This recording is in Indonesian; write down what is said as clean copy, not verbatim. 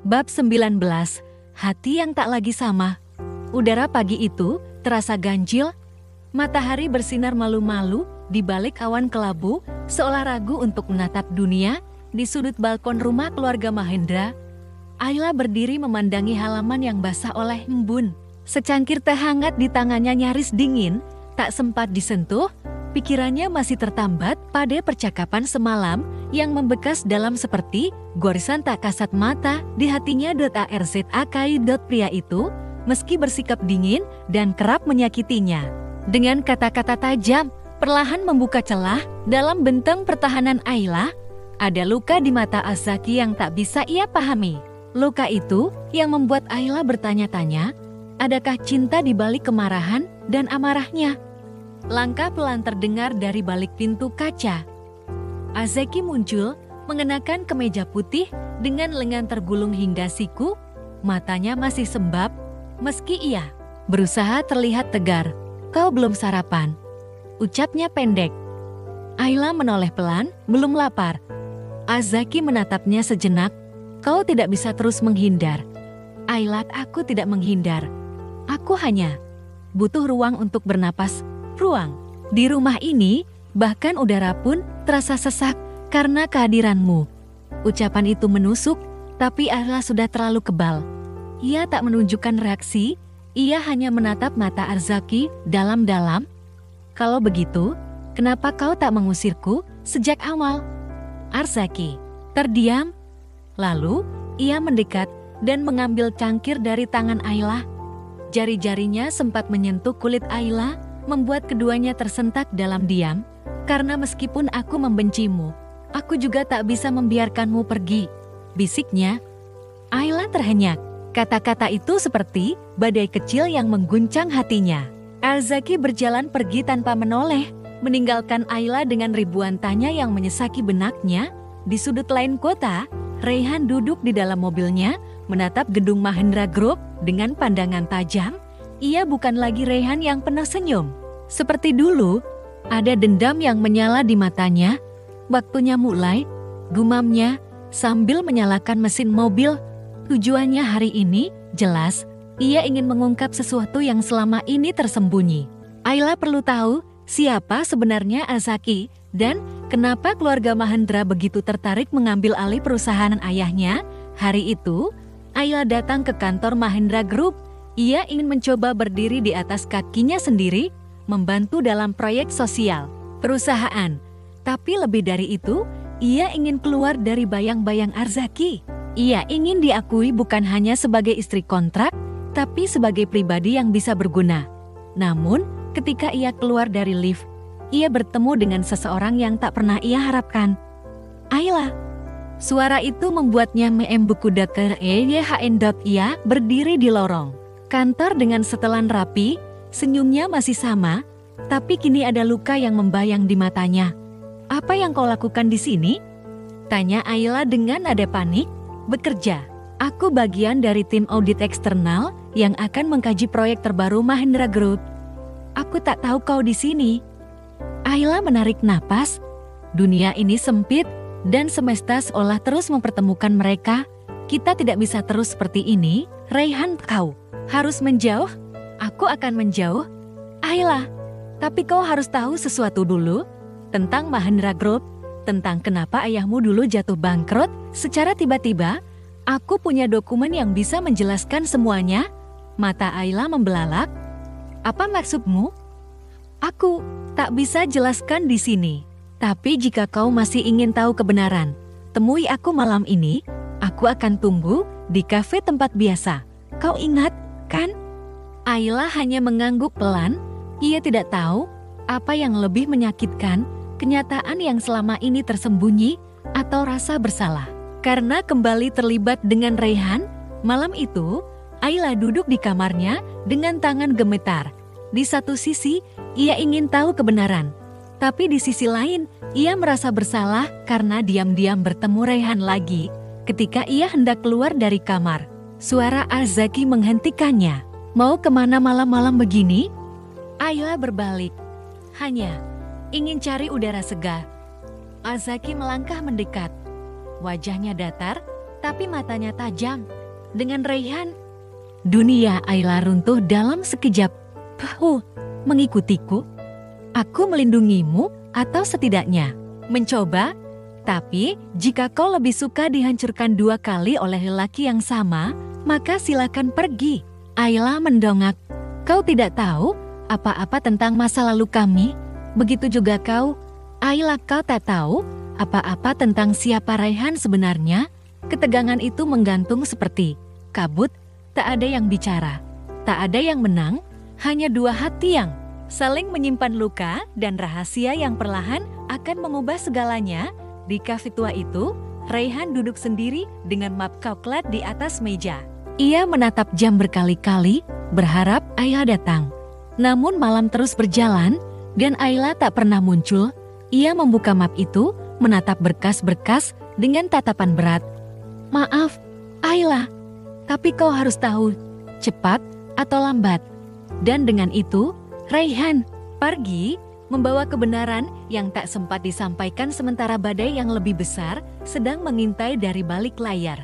Bab 19, Hati yang tak lagi sama. Udara pagi itu terasa ganjil. Matahari bersinar malu-malu di balik awan kelabu, seolah ragu untuk menatap dunia. Di sudut balkon rumah keluarga Mahendra, Ayla berdiri memandangi halaman yang basah oleh embun. Secangkir teh hangat di tangannya nyaris dingin, tak sempat disentuh. Pikirannya masih tertambat pada percakapan semalam yang membekas dalam seperti gorisan tak kasat mata di hatinya. Pria itu, meski bersikap dingin dan kerap menyakitinya, dengan kata-kata tajam, perlahan membuka celah dalam benteng pertahanan Ayla. Ada luka di mata Azaki yang tak bisa ia pahami. Luka itu yang membuat Ayla bertanya-tanya, adakah cinta di balik kemarahan dan amarahnya? Langkah pelan terdengar dari balik pintu kaca. Azaki muncul, mengenakan kemeja putih dengan lengan tergulung hingga siku. Matanya masih sembab, meski ia berusaha terlihat tegar. "Kau belum sarapan?" ucapnya pendek. Ayla menoleh pelan, belum lapar. Azaki menatapnya sejenak. "Kau tidak bisa terus menghindar." "Ayla, aku tidak menghindar. Aku hanya butuh ruang untuk bernapas." Ruang di rumah ini, bahkan udara pun terasa sesak karena kehadiranmu. Ucapan itu menusuk, tapi Ayla sudah terlalu kebal. Ia tak menunjukkan reaksi, ia hanya menatap mata Azaki dalam-dalam. "Kalau begitu, kenapa kau tak mengusirku sejak awal?" Azaki terdiam. Lalu, ia mendekat dan mengambil cangkir dari tangan Ayla. Jari-jarinya sempat menyentuh kulit Ayla, membuat keduanya tersentak dalam diam. "Karena meskipun aku membencimu, aku juga tak bisa membiarkanmu pergi," bisiknya. Ayla terhenyak. Kata-kata itu seperti badai kecil yang mengguncang hatinya. Azaki berjalan pergi tanpa menoleh, meninggalkan Ayla dengan ribuan tanya yang menyesaki benaknya. Di sudut lain kota, Raihan duduk di dalam mobilnya, menatap gedung Mahendra Group dengan pandangan tajam. Ia bukan lagi Raihan yang penuh senyum. Seperti dulu, ada dendam yang menyala di matanya. "Waktunya mulai," gumamnya sambil menyalakan mesin mobil. Tujuannya hari ini jelas, ia ingin mengungkap sesuatu yang selama ini tersembunyi. Ayla perlu tahu siapa sebenarnya Azaki dan kenapa keluarga Mahendra begitu tertarik mengambil alih perusahaan ayahnya. Hari itu, Ayla datang ke kantor Mahendra Group. Ia ingin mencoba berdiri di atas kakinya sendiri, membantu dalam proyek sosial perusahaan. Tapi lebih dari itu, ia ingin keluar dari bayang-bayang Azaki. Ia ingin diakui bukan hanya sebagai istri kontrak, tapi sebagai pribadi yang bisa berguna. Namun, ketika ia keluar dari lift, ia bertemu dengan seseorang yang tak pernah ia harapkan. "Ayla." Suara itu membuatnya Ia berdiri di lorong kantor dengan setelan rapi. Senyumnya masih sama, tapi kini ada luka yang membayang di matanya. "Apa yang kau lakukan di sini?" tanya Ayla dengan nada panik. "Bekerja. Aku bagian dari tim audit eksternal yang akan mengkaji proyek terbaru Mahendra Group." "Aku tak tahu kau di sini." Ayla menarik napas. Dunia ini sempit dan semesta seolah terus mempertemukan mereka. "Kita tidak bisa terus seperti ini, Raihan. Kau harus menjauh." "Aku akan menjauh." "Ayla, tapi kau harus tahu sesuatu dulu tentang Mahendra Group, tentang kenapa ayahmu dulu jatuh bangkrut secara tiba-tiba. Aku punya dokumen yang bisa menjelaskan semuanya." Mata Ayla membelalak. "Apa maksudmu?" "Aku tak bisa jelaskan di sini. Tapi jika kau masih ingin tahu kebenaran, temui aku malam ini. Aku akan tunggu di kafe tempat biasa. Kau ingat, kan?" Ayla hanya mengangguk pelan. Ia tidak tahu apa yang lebih menyakitkan, kenyataan yang selama ini tersembunyi atau rasa bersalah karena kembali terlibat dengan Raihan. Malam itu, Ayla duduk di kamarnya dengan tangan gemetar. Di satu sisi, ia ingin tahu kebenaran. Tapi di sisi lain, ia merasa bersalah karena diam-diam bertemu Raihan lagi. Ketika ia hendak keluar dari kamar, suara Azaki menghentikannya. "Mau kemana malam-malam begini?" Ayla berbalik. "Hanya ingin cari udara segar." Azaki melangkah mendekat. Wajahnya datar, tapi matanya tajam. Dengan Raihan, dunia Ayla runtuh dalam sekejap. Mengikutiku? Aku melindungimu atau setidaknya mencoba? Tapi jika kau lebih suka dihancurkan 2 kali oleh lelaki yang sama, maka silakan pergi. Ayla mendongak. Kau tidak tahu apa-apa tentang masa lalu kami? Begitu juga kau. Ayla, kau tak tahu apa-apa tentang siapa Raihan sebenarnya? Ketegangan itu menggantung seperti kabut, tak ada yang bicara, tak ada yang menang, hanya 2 hati yang saling menyimpan luka dan rahasia yang perlahan akan mengubah segalanya. Di kafe tua itu, Raihan duduk sendiri dengan map coklat di atas meja. Ia menatap jam berkali-kali, berharap Ayla datang. Namun malam terus berjalan, dan Ayla tak pernah muncul. Ia membuka map itu, menatap berkas-berkas dengan tatapan berat. Maaf, Ayla, tapi kau harus tahu, cepat atau lambat. Dan dengan itu, Raihan pergi, membawa kebenaran yang tak sempat disampaikan sementara badai yang lebih besar sedang mengintai dari balik layar.